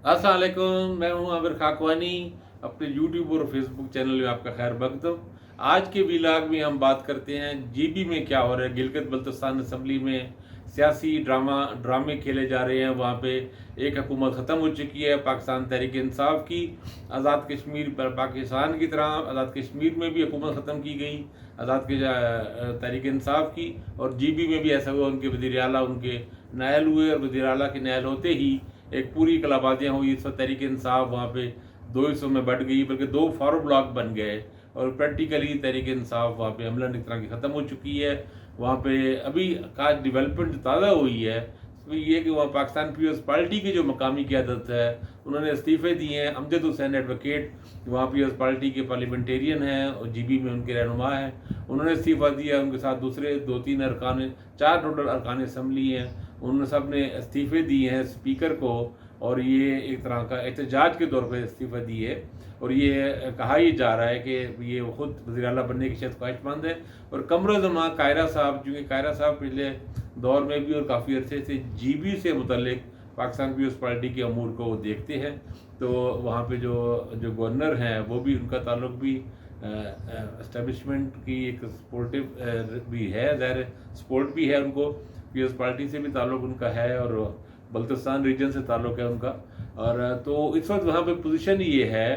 अस्सलाम वालेकुम, मैं हूं आबिर खाकवानी। अपने यूट्यूब और फेसबुक चैनल में आपका खैर मकदम। आज के व्लॉग में हम बात करते हैं जीबी में क्या हो रहा है। गिलगित बल्तिस्तान असम्बली में सियासी ड्रामे खेले जा रहे हैं। वहाँ पे एक हुकूमत ख़त्म हो चुकी है, पाकिस्तान तहरीक इंसाफ की। आज़ाद कश्मीर पर पाकिस्तान की तरह आज़ाद कश्मीर में भी हुकूमत ख़त्म की गई, आज़ाद तहरीक इंसाफ की। और जीबी में भी ऐसा हुआ, उनके वज़ीर आला उनके नायल हुए, और वज़ीर आला के नायल होते ही एक पूरी कलाबाजियाँ हुई। इस वक्त तहरीक इंसाफ वहाँ पे दो हिस्सों में बढ़ गई, बल्कि दो फारो ब्लॉक बन गए। और प्रैक्टिकली तहरीक इंसाफ वहाँ पे अमलन एक तरह की ख़त्म हो चुकी है। वहाँ पे अभी का डेवलपमेंट ताज़ा हुई है तो ये कि वहाँ पाकिस्तान पीपल्स पार्टी की जो मकामी क़यादत है उन्होंने इस्तीफ़े दिए हैं। अमजद हुसैन एडवोकेट वहाँ पीपल्स पार्टी के पार्लियामेंटेरियन हैं और जीबी में उनके रहनुमा हैं, उन्होंने इस्तीफ़ा दिया। उनके साथ दूसरे दो तीन अरकान, चार टोटल अरकान असम्बली हैं, उन सब ने इस्तीफ़े दिए हैं स्पीकर को। और ये एक तरह का एहतजाज के तौर पर इस्तीफ़ा दिए। और ये कहा ही जा रहा है कि ये ख़ुद वज़ीर आला बनने की शायद ख्वाहिशमंद है। और कमर-ए-ज़मान कायरा साहब, चूँकि कायरा साहब पिछले दौर में भी और काफ़ी अरसे से जीबी से मुतल्लिक पाकिस्तान पीपल्स पार्टी के अमूर को वो देखते हैं, तो वहाँ पे जो जो गवर्नर हैं वो भी, उनका ताल्लुक भी एस्टेब्लिशमेंट की एक सपोर्टिव भी है, ज़ाहिर सपोर्ट भी है उनको। पीपल्स पार्टी से भी ताल्लुक़ उनका है और बल्तिस्तान रीजन से ताल्लुक़ है उनका। और तो इस वक्त वहाँ पे पोजीशन ये है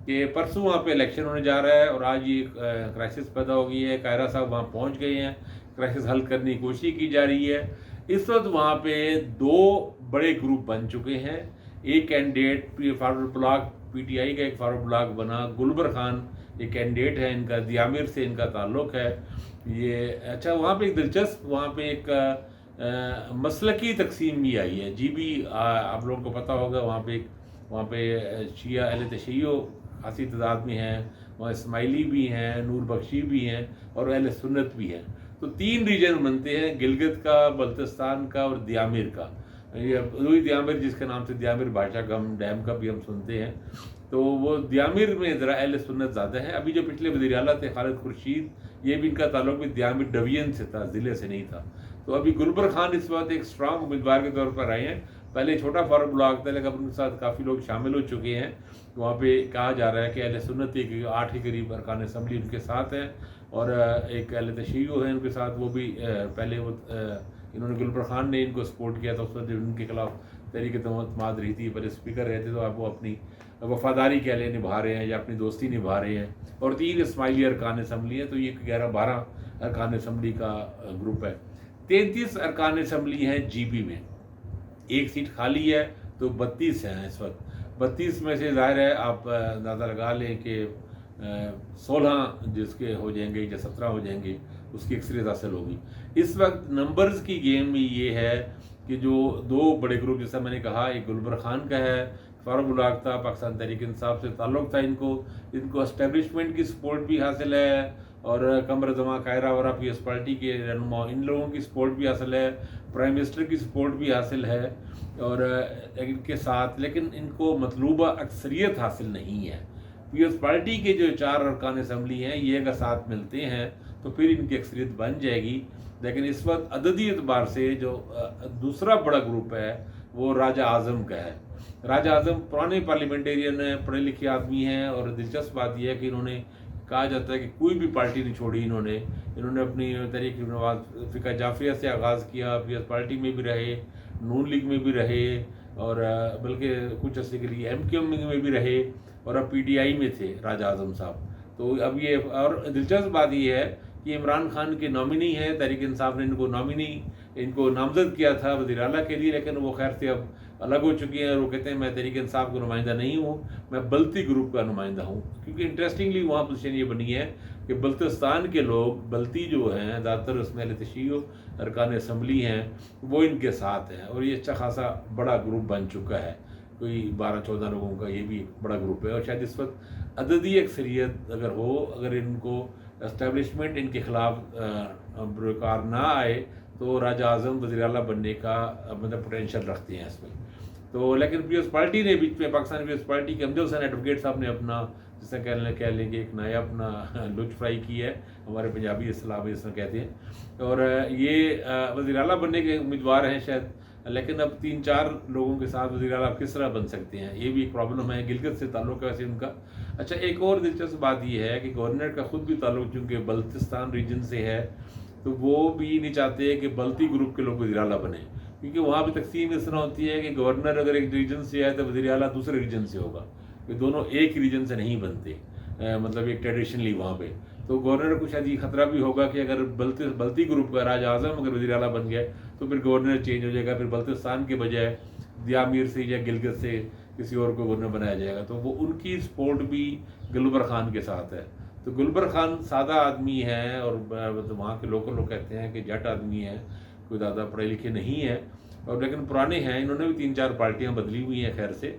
कि परसों वहाँ पे इलेक्शन होने जा रहा है और आज ये क्राइसिस पैदा हो गई है। कायरा साहब वहाँ पहुँच गए हैं, क्राइसिस हल करने की कोशिश की जा रही है। इस वक्त वहाँ पे दो बड़े ग्रुप बन चुके हैं। एक कैंडिडेट फारूक ब्लॉक, पीटीआई का एक फारूक ब्लॉक बना, गुलबर खान एक कैंडिडेट है इनका, दियामिर से इनका ताल्लुक़ है ये। अच्छा, वहाँ पे एक दिलचस्प, वहाँ पे एक मसलकी तकसीम भी आई है। जीबी आप लोगों को पता होगा, वहाँ पे शिया अहले तशय्यो खासी तादाद में हैं, वहाँ इस्माइली भी हैं, नूर बख्शी भी हैं और अहले सुन्नत भी हैं। तो तीन रीजन बनते हैं, गिलगित का, बल्तिस्तान का और दियामिर का। ये रूई दियामिर, जिसके नाम से दियामिर बादशाह गम डैम का भी हम सुनते हैं, तो वो दियामिर में ज़रा अहले सुन्नत ज़्यादा है। अभी जो पिछले वज़ीर आला थे खालिद खुर्शीद, ये भी इनका ताल्लुक भी दियामिर डिवीजन से था, ज़िले से नहीं था। तो अभी गुलबर खान इस वक्त एक स्ट्रांग उम्मीदवार के तौर पर आए हैं। पहले छोटा फारूक ब्लॉक था, लेकिन उनके साथ काफ़ी लोग शामिल हो चुके हैं। वहाँ पे कहा जा रहा है कि अहले सुन्नत के 8 के करीब अरकान असम्बली उनके साथ हैं और एक अहले तशय्यो है उनके साथ। वो भी पहले वो इन्होंने, गुलबर खान ने इनको सपोर्ट किया था उस वक्त उनके खिलाफ तहरीक एतमाद रही थी, पहले स्पीकर रहते, तो आप वो अपनी वफादारी कह लें निभा रहे हैं या अपनी दोस्ती निभा रहे हैं। और 3 इस्माइली अरकान असम्बली है, तो ये 11-12 अरकान असम्बली का ग्रुप है। 33 अरकान असम्बली हैं जीबी में, एक सीट खाली है, तो 32 हैं इस वक्त। 32 में से ज़ाहिर है आप अंदाज़ा लगा लें कि 16 जिसके हो जाएंगे या 17 हो जाएंगे, उसकी अक्सरियत हासिल होगी। इस वक्त नंबर्स की गेम में ये है कि जो दो बड़े ग्रुप, जैसा मैंने कहा, एक गुलबर खान का है, फारूक ब्लॉक था, पाकिस्तान तहरीक इंसाफ से ताल्लुक़ था इनको एस्टेब्लिशमेंट की सपोर्ट भी हासिल है और कमर-ए-ज़मान कायरा वरा पीपल्स पार्टी के रहनुमा, इन लोगों की सपोर्ट भी हासिल है, प्राइम मिनिस्टर की सपोर्ट भी हासिल है और इनके साथ, लेकिन इनको मतलूबा अक्सरियत हासिल नहीं है। पीपल्स पार्टी के जो 4 अरकान असम्बली हैं, ये अगर साथ मिलते हैं तो फिर इनकी अक्सरियत बन जाएगी। लेकिन इस वक्त अददी एतबार से जो दूसरा बड़ा ग्रुप है वो राजा आज़म का है। राजा आज़म पुराने पार्लियामेंटेरियन हैं, पढ़े लिखे आदमी हैं और दिलचस्प बात यह है कि इन्होंने, कहा जाता है कि कोई भी पार्टी नहीं छोड़ी इन्होंने अपनी तहरीक नवाज फ़िका जाफिया से आगाज़ किया, पीपल्स पार्टी में भी रहे, नून लीग में भी रहे और बल्कि कुछ अर्से के लिए MQM में भी रहे और अब PTI में थे राजा आज़म साहब। तो अब ये, और दिलचस्प बात ये है कि इमरान खान के नॉमिनी हैं, तहरीक इंसाफ ने इनको नामज़द किया था वज़ीर आला के लिए, लेकिन वो खैर से अब अलग हो चुकी हैं और वो कहते हैं मैं तहरीक इंसाफ का नुमाइंदा नहीं हूँ, मैं बल्ती ग्रुप का नुमाइंदा हूँ। क्योंकि इंटरेस्टिंगली वहाँ पोजीशन ये बनी है कि बल्तिस्तान के लोग, बल्ती जो हैं ज़्यादातर, उसमें अहले तशय्यो अरकान असम्बली हैं, वो इनके साथ हैं और ये अच्छा खासा बड़ा ग्रुप बन चुका है। कोई 12-14 लोगों का ये भी एक बड़ा ग्रुप है और शायद इस वक्त अददी अक्सरियत अगर हो, अगर इनको एस्टेब्लिशमेंट इनके ख़िलाफ़ बरकार ना आए तो राजा आज़म वज़ीर आला बनने का मतलब पोटेंशियल रखते हैं इसमें। तो लेकिन पीपल्स पार्टी ने बीच में, पाकिस्तान पीपल्स पार्टी के अमजद हुसैन एडवोकेट साहब ने अपना, जिसे कह लेंगे एक नया अपना लुच फ्राई की है, हमारे पंजाबी इस्लाह में इसमें कहते हैं। और ये वज़ीर आला बनने के उम्मीदवार हैं शायद لیکن اب 3-4 لوگوں کے ساتھ وزیر اعلیٰ کس طرح بن سکتے ہیں، یہ بھی ایک پرابلم ہے۔ گلگت سے تعلق ہے ویسے ان کا۔ اچھا، ایک اور دلچسپ بات یہ ہے کہ گورنر کا خود بھی تعلق چونکہ بلتستان ریجن سے ہے، تو وہ بھی نہیں چاہتے کہ بلتی گروپ کے لوگ وزیر اعلیٰ بنیں، کیونکہ وہاں پہ تقسیم اس طرح ہوتی ہے کہ گورنر اگر ایک ریجن سے ہے تو وزیر اعلیٰ دوسرے ریجن سے ہوگا، کہ دونوں ایک ہی ریجن سے نہیں بنتے، مطلب ایک ٹریڈیشنلی وہاں پہ۔ تو گورنر کو شاید یہ خطرہ بھی ہوگا کہ اگر بلتی گروپ کا راج اعظم اگر وزیر اعلیٰ بن گیا تو پھر گورنر چینج ہو جائے گا، پھر بلتستان کے بجائے دیامیر سے یا گلگت سے کسی اور کو گورنر بنایا جائے گا، تو وہ ان کی سپورٹ بھی گلبر خان کے ساتھ ہے۔ تو گلبر خان سادہ آدمی ہے، اور وہاں کے لوکل لوگ کہتے ہیں کہ جٹ آدمی ہے، کوئی زیادہ پڑھے لکھے نہیں ہے، اور لیکن پرانے ہیں، انہوں نے بھی 3-4 پارٹیاں بدلی ہوئی ہیں خیر سے،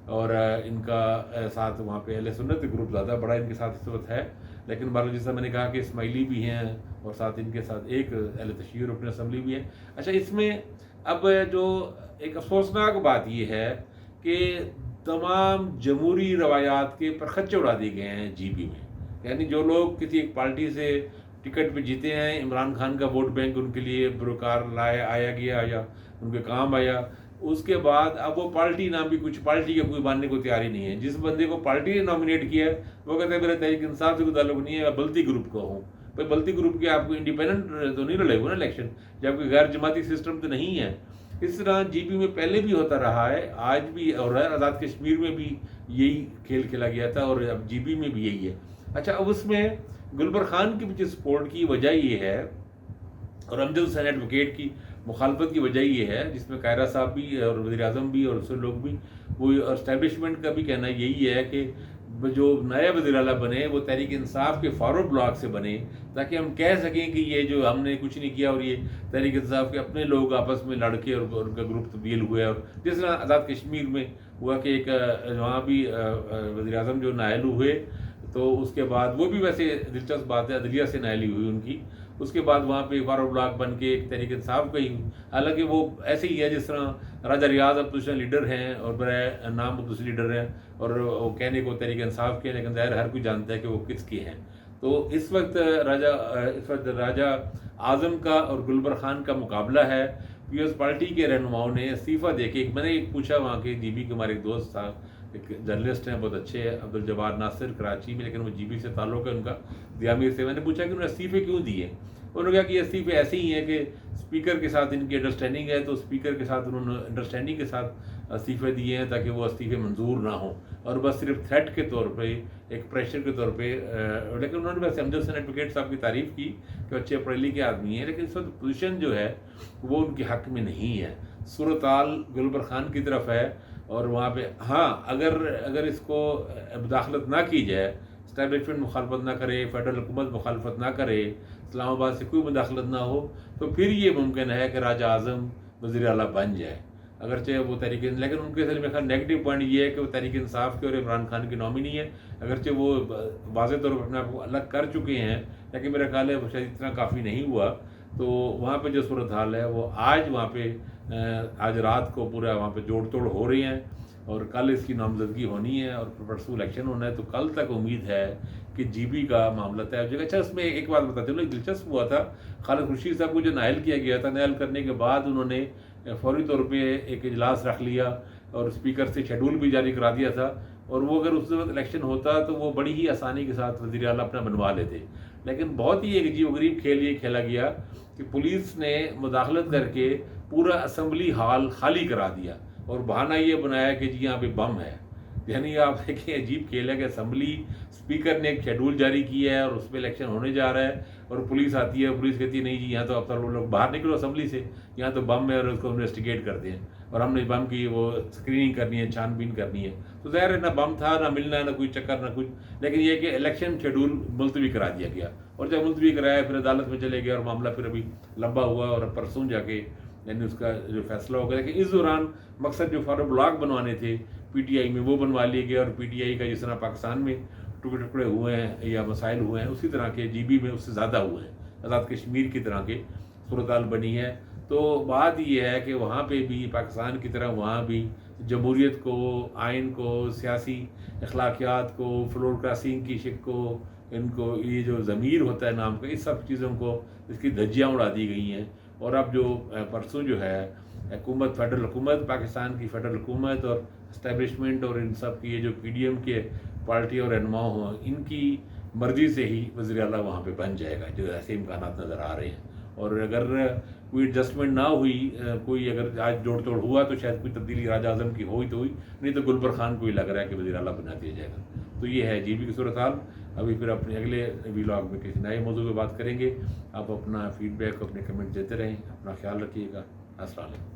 اور ان کا ساتھ وہاں پہ اہل سنت گروپ زیادہ بڑا ان کے ساتھ اس وقت ہے، لیکن بہرحال جیسا میں نے کہا کہ اسماعیلی بھی ہیں، اور ساتھ ان کے ساتھ ایک اہل تشیع رکن اسمبلی بھی ہے۔ اچھا، اس میں اب جو ایک افسوسناک بات یہ ہے کہ تمام جمہوری روایات کے پرخچے اڑا دیے گئے ہیں جی بی میں، یعنی جو لوگ کسی ایک پارٹی سے ٹکٹ پہ جیتے ہیں، عمران خان کا ووٹ بینک ان کے لیے بروکار آیا گیا یا ان کے کام آیا، اس کے بعد اب وہ پارٹی نام بھی کچھ پارٹی کا کوئی ماننے کو تیار ہی نہیں ہے۔ جس بندے کو پارٹی نے نامینیٹ کیا ہے وہ کہتے ہیں میرا تحریک انصاف سے کوئی تعلق نہیں ہے، میں بلتی گروپ کا ہوں۔ بھائی بلتی گروپ کے آپ کو انڈیپینڈنٹ تو نہیں لڑے گا نا الیکشن، جب کوئی غیر جماعتی سسٹم تو نہیں ہے۔ اس طرح جی پی میں پہلے بھی ہوتا رہا ہے، آج بھی ہو رہا ہے، آزاد کشمیر میں بھی یہی کھیل کھیلا گیا تھا، اور اب جی پی میں بھی یہی ہے۔ اچھا، اب اس میں گلبر خان کے پیچھے سپورٹ کی وجہ یہ ہے، اور امجد حسین ایڈوکیٹ کی مخالفت کی وجہ یہ ہے، جس میں قاہرہ صاحب بھی اور وزیر اعظم بھی اور دوسرے لوگ بھی، وہ اسٹیبلشمنٹ کا بھی کہنا یہی ہے کہ جو نیا وزیر اعلیٰ بنے وہ تحریک انصاف کے فارورڈ بلاک سے بنے، تاکہ ہم کہہ سکیں کہ یہ جو ہم نے کچھ نہیں کیا، اور یہ تحریک انصاف کے اپنے لوگ آپس میں لڑ کے اور ان کا گروپ تبدیل ہوئے، اور جس طرح آزاد کشمیر میں ہوا کہ ایک وہاں بھی وزیر اعظم جو نائل ہوئے، تو اس کے بعد وہ بھی ویسے دلچسپ بات ہے، عدلیہ سے نائلی ہوئی ان کی، اس کے بعد وہاں پہ فارورڈ بلاک بن کے ایک تحریک انصاف کا ہی، حالانکہ وہ ایسے ہی ہے جس طرح راجہ ریاض اپوزیشن لیڈر ہیں اور برائے نام دوسرے لیڈر ہیں، اور وہ کہنے کو تحریک انصاف کے، لیکن ظاہر ہر کوئی جانتا ہے کہ وہ کس کے ہیں۔ تو اس وقت راجہ اعظم کا اور گلبر خان کا مقابلہ ہے۔ پیپلز پارٹی کے رہنماؤں نے استعفیٰ دے کے، میں نے ایک پوچھا وہاں کے جی بی کے ہمارے ایک دوست تھا، ایک جرنلسٹ ہیں بہت اچھے ہیں، عبدالجبار ناصر، کراچی میں، لیکن وہ جی بی سے تعلق ہے ان کا، دیامیر سے۔ میں نے پوچھا کہ انہوں نے استعفے کیوں دیے؟ انہوں نے کہا کہ استعفے ایسے ہی ہیں کہ اسپیکر کے ساتھ ان کی انڈرسٹینڈنگ ہے، تو اسپیکر کے ساتھ انہوں نے انڈرسٹینڈنگ کے ساتھ استعفے دیے ہیں تاکہ وہ استعفے منظور نہ ہوں، اور بس صرف تھریٹ کے طور پہ، ایک پریشر کے طور پہ۔ لیکن انہوں نے ویسے امجد حسین ایڈوکیٹ صاحب کی تعریف کی کہ اچھے پڑھے لکھے آدمی ہیں، لیکن اس وقت پوزیشن جو ہے وہ ان کے حق میں نہیں ہے، صورتحال گلبر خان کی طرف ہے، اور وہاں پہ ہاں اگر اس کو مداخلت نہ کی جائے، اسٹیبلشمنٹ مخالفت نہ کرے، فیڈرل حکومت مخالفت نہ کرے، اسلام آباد سے کوئی مداخلت نہ ہو، تو پھر یہ ممکن ہے کہ راجہ اعظم وزیر اعلیٰ بن جائے، اگرچہ وہ تحریک، لیکن ان کے ذریعے میں خیال نیگیٹو پوائنٹ یہ ہے کہ وہ تحریک انصاف کے اور عمران خان کی نامنی ہے، اگرچہ وہ واضح طور پر اپنے آپ کو الگ کر چکے ہیں، لیکن میرا خیال ہے وہ شاید اتنا کافی نہیں ہوا۔ تو وہاں پہ جو صورتحال ہے وہ آج وہاں پہ آج رات کو پورا وہاں پہ جوڑ توڑ ہو رہی ہیں، اور کل اس کی نامزدگی ہونی ہے، اور پرسوں الیکشن ہونا ہے، تو کل تک امید ہے کہ جی بی کا معاملہ طے ہو جائے گا۔ اچھا، اس میں ایک بات بتاتے ہیں، دلچسپ ہوا تھا، خالد خورشید صاحب کو جو نائل کیا گیا تھا، نائل کرنے کے بعد انہوں نے فوری طور پہ ایک اجلاس رکھ لیا اور اسپیکر سے شیڈول بھی جاری کرا دیا تھا، اور وہ اگر اس وقت الیکشن ہوتا تو وہ بڑی ہی آسانی کے ساتھ وزیر اعلیٰ اپنا بنوا لیتے، لیکن بہت ہی ایک عجیب و غریب کھیل یہ کھیلا گیا کہ پولیس نے مداخلت کر کے پورا اسمبلی ہال خالی کرا دیا، اور بہانہ یہ بنایا کہ جی یہاں پہ بم ہے۔ یعنی آپ دیکھیں عجیب کھیل ہے کہ اسمبلی اسپیکر نے ایک شیڈول جاری کیا ہے اور اس پہ الیکشن ہونے جا رہا ہے، اور پولیس آتی ہے، پولیس کہتی ہے نہیں جی یہاں تو اب لوگ باہر نکلو اسمبلی سے، یہاں تو بم ہے اور اس کو انویسٹیگیٹ کرتے ہیں، اور ہم نے بم کی وہ اسکریننگ کرنی ہے، چھان بین کرنی ہے۔ تو ظاہر ہے نہ بم تھا، نہ ملنا، نہ کوئی چکر، نہ کچھ، لیکن یہ کہ الیکشن شیڈول ملتوی کرا دیا گیا، اور جب ملتوی کرایا پھر عدالت میں چلے گیا، اور معاملہ پھر ابھی لمبا ہوا، اور پرسوں جا کے یعنی اس کا جو فیصلہ ہوگا۔ لیکن اس دوران مقصد جو فارورڈ بلاک بنوانے تھے پی ٹی آئی میں وہ بنوا لیے گئے، اور پی ٹی آئی کا جس طرح پاکستان میں ٹکڑے ہوئے ہیں یا مسائل ہوئے ہیں، اسی طرح کے جی بی میں اس سے زیادہ ہوئے ہیں، آزاد کشمیر کی طرح کے صورتحال بنی ہے۔ تو بات یہ ہے کہ وہاں پہ بھی پاکستان کی طرح وہاں بھی جمہوریت کو، آئین کو، سیاسی اخلاقیات کو، فلور کراسنگ کی شک کو، ان کو یہ جو ضمیر ہوتا ہے نام کا، اس سب چیزوں کو اس کی دھجیاں اڑا دی گئی ہیں۔ اور اب جو پرسوں جو ہے हुकूमत, फेडरल हुकूमत, पाकिस्तान की फेडरल हुकूमत और इस्टेब्लिशमेंट और इन सब की ये जो PDM के पार्टी और रहनुमा हों, इनकी मर्ज़ी से ही वज़ीर आला वहाँ पे बन जाएगा, जो ऐसे इम्कानात नज़र आ रहे हैं। और अगर कोई एडजस्टमेंट ना हुई, कोई अगर आज जोड़ तोड़ हुआ तो शायद कोई तब्दीली राजा आज़म की हुई तो हुई, नहीं तो गुलबर खान को ही लग रहा है कि वज़ीर आला बना दिया जाएगा। तो ये है GB की सूरत हाल। अभी फिर अपने अगले व्लॉग में किसी नए मौजू पर बात करेंगे। आप अपना फीडबैक, अपने कमेंट देते रहें। अपना ख्याल रखिएगा। अस्सलाम वालेकुम।